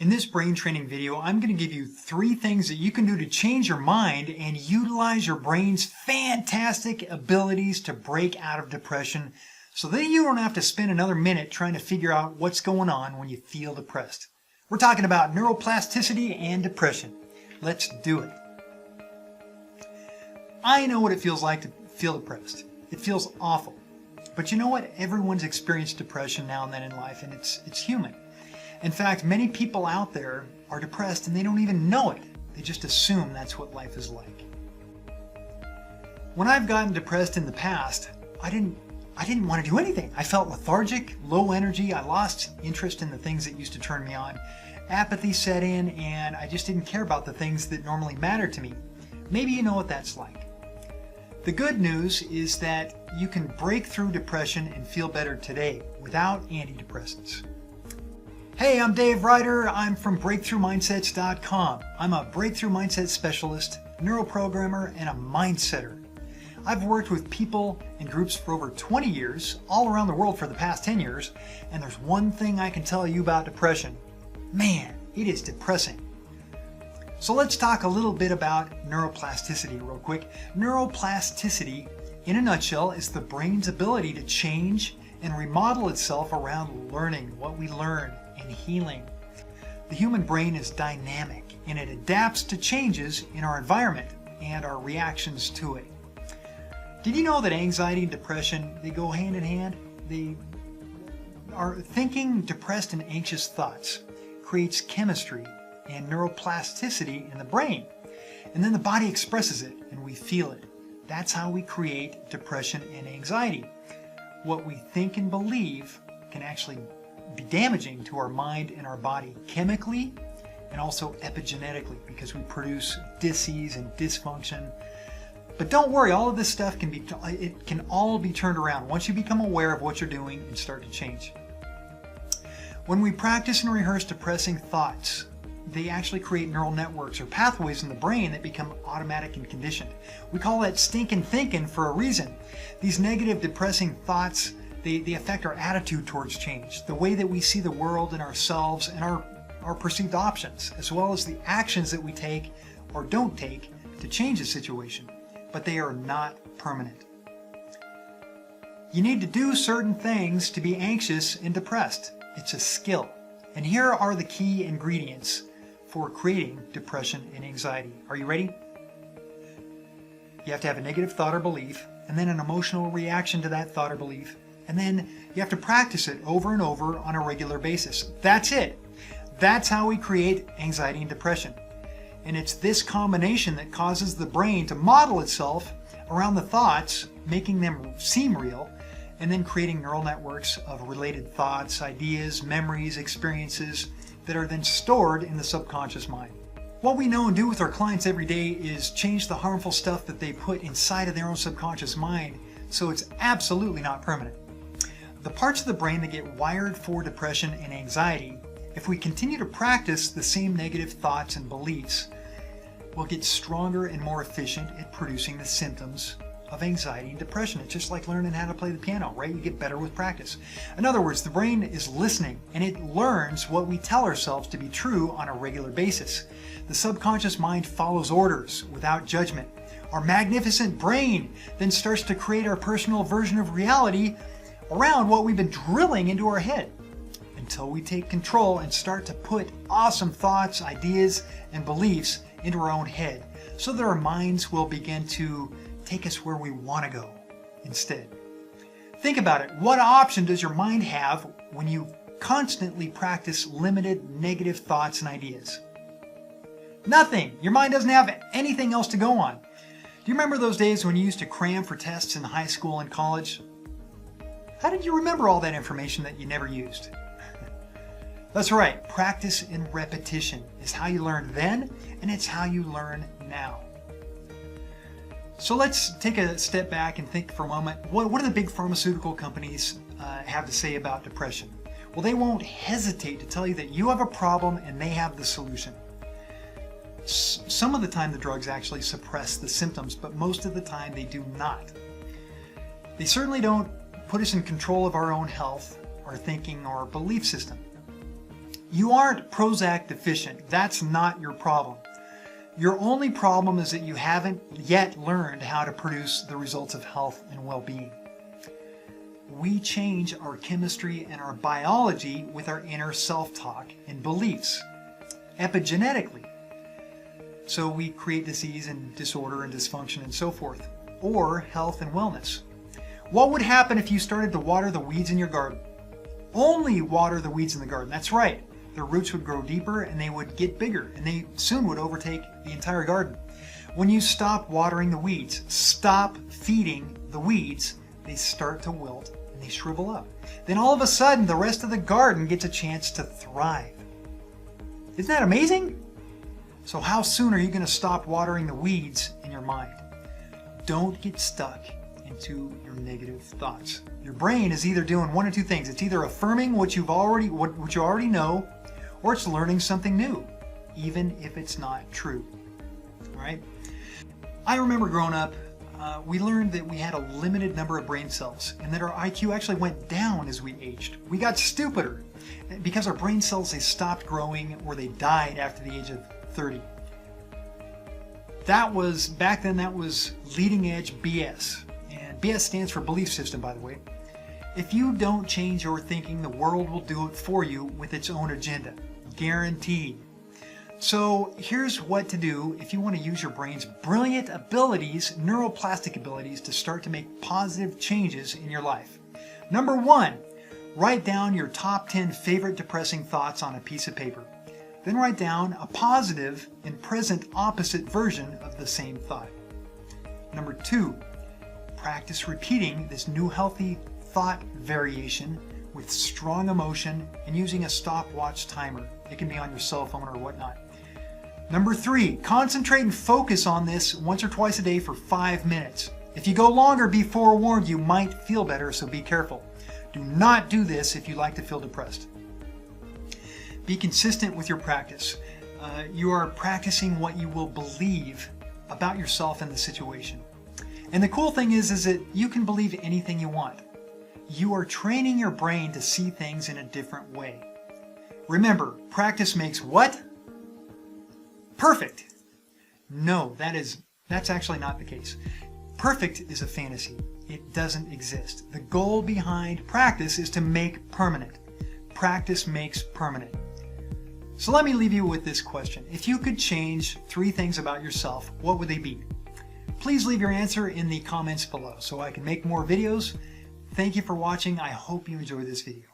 In this brain training video, I'm going to give you 3 things that you can do to change your mind and utilize your brain's fantastic abilities to break out of depression so that you don't have to spend another minute trying to figure out what's going on when you feel depressed. We're talking about neuroplasticity and depression. Let's do it. I know what it feels like to feel depressed. It feels awful. But you know what? Everyone's experienced depression now and then in life, and it's human. In fact, many people out there are depressed and they don't even know it. They just assume that's what life is like. When I've gotten depressed in the past, I didn't want to do anything. I felt lethargic, low energy. I lost interest in the things that used to turn me on. Apathy set in, and I just didn't care about the things that normally mattered to me. Maybe you know what that's like. The good news is that you can break through depression and feel better today without antidepressants. Hey, I'm Dave Ryder. I'm from BreakthroughMindsets.com. I'm a breakthrough mindset specialist, neuroprogrammer, and a mindsetter. I've worked with people and groups for over 20 years, all around the world for the past 10 years, and there's one thing I can tell you about depression. Man, it is depressing. So let's talk a little bit about neuroplasticity real quick. Neuroplasticity, in a nutshell, is the brain's ability to change and remodel itself around learning what we learn and healing. The human brain is dynamic and it adapts to changes in our environment and our reactions to it. Did you know that anxiety and depression, they go hand in hand? They are thinking depressed and anxious thoughts creates chemistry and neuroplasticity in the brain. And then the body expresses it and we feel it. That's how we create depression and anxiety. What we think and believe can actually be damaging to our mind and our body chemically and also epigenetically because we produce dis-ease and dysfunction. But don't worry, all of this stuff can all be turned around once you become aware of what you're doing and start to change. When we practice and rehearse depressing thoughts, they actually create neural networks or pathways in the brain that become automatic and conditioned. We call that stinking thinking for a reason. These negative depressing thoughts, they affect our attitude towards change, the way that we see the world and ourselves and our perceived options, as well as the actions that we take or don't take to change the situation. But they are not permanent. You need to do certain things to be anxious and depressed. It's a skill. And here are the key ingredients for creating depression and anxiety. Are you ready? You have to have a negative thought or belief, and then an emotional reaction to that thought or belief, and then you have to practice it over and over on a regular basis. That's it. That's how we create anxiety and depression. And it's this combination that causes the brain to model itself around the thoughts, making them seem real, and then creating neural networks of related thoughts, ideas, memories, experiences that are then stored in the subconscious mind. What we know and do with our clients every day is change the harmful stuff that they put inside of their own subconscious mind, so it's absolutely not permanent. The parts of the brain that get wired for depression and anxiety, if we continue to practice the same negative thoughts and beliefs, will get stronger and more efficient at producing the symptoms of anxiety and depression. It's just like learning how to play the piano, right? You get better with practice. In other words, the brain is listening and it learns what we tell ourselves to be true on a regular basis. The subconscious mind follows orders without judgment. Our magnificent brain then starts to create our personal version of reality around what we've been drilling into our head until we take control and start to put awesome thoughts, ideas, and beliefs into our own head so that our minds will begin to take us where we want to go instead. Think about it. What option does your mind have when you constantly practice limited negative thoughts and ideas? Nothing. Your mind doesn't have anything else to go on. Do you remember those days when you used to cram for tests in high school and college? How did you remember all that information that you never used? That's right. Practice and repetition is how you learned then, and it's how you learn now. So let's take a step back and think for a moment, what do the big pharmaceutical companies have to say about depression? Well, they won't hesitate to tell you that you have a problem and they have the solution. Some of the time the drugs actually suppress the symptoms, but most of the time they do not. They certainly don't put us in control of our own health, our thinking, or belief system. You aren't Prozac deficient. That's not your problem. Your only problem is that you haven't yet learned how to produce the results of health and well-being. We change our chemistry and our biology with our inner self-talk and beliefs, epigenetically. So we create disease and disorder and dysfunction and so forth, or health and wellness. What would happen if you started to water the weeds in your garden? Only water the weeds in the garden. That's right. Their roots would grow deeper and they would get bigger, and they soon would overtake the entire garden. When you stop watering the weeds, stop feeding the weeds, they start to wilt and they shrivel up. Then all of a sudden, the rest of the garden gets a chance to thrive. Isn't that amazing? So how soon are you going to stop watering the weeds in your mind? Don't get stuck into your negative thoughts. Your brain is either doing one or two things. It's either affirming what you already know, or it's learning something new, even if it's not true. All right? I remember growing up, we learned that we had a limited number of brain cells and that our IQ actually went down as we aged. We got stupider because our brain cells, they stopped growing or they died after the age of 30. Back then, that was leading edge BS. And BS stands for belief system, by the way. If you don't change your thinking, the world will do it for you with its own agenda. Guaranteed. So here's what to do if you want to use your brain's brilliant abilities, neuroplastic abilities, to start to make positive changes in your life. Number 1, write down your top 10 favorite depressing thoughts on a piece of paper. Then write down a positive and present opposite version of the same thought. Number 2, practice repeating this new healthy thought variation with strong emotion and using a stopwatch timer. It can be on your cell phone or whatnot. Number 3, concentrate and focus on this once or twice a day for 5 minutes. If you go longer, be forewarned, you might feel better, so be careful. Do not do this if you like to feel depressed. Be consistent with your practice. You are practicing what you will believe about yourself and the situation. And the cool thing is that you can believe anything you want. You are training your brain to see things in a different way. Remember, practice makes what? Perfect. No, that's actually not the case. Perfect is a fantasy. It doesn't exist. The goal behind practice is to make permanent. Practice makes permanent. So let me leave you with this question. If you could change 3 things about yourself, what would they be? Please leave your answer in the comments below so I can make more videos. Thank you for watching. I hope you enjoyed this video.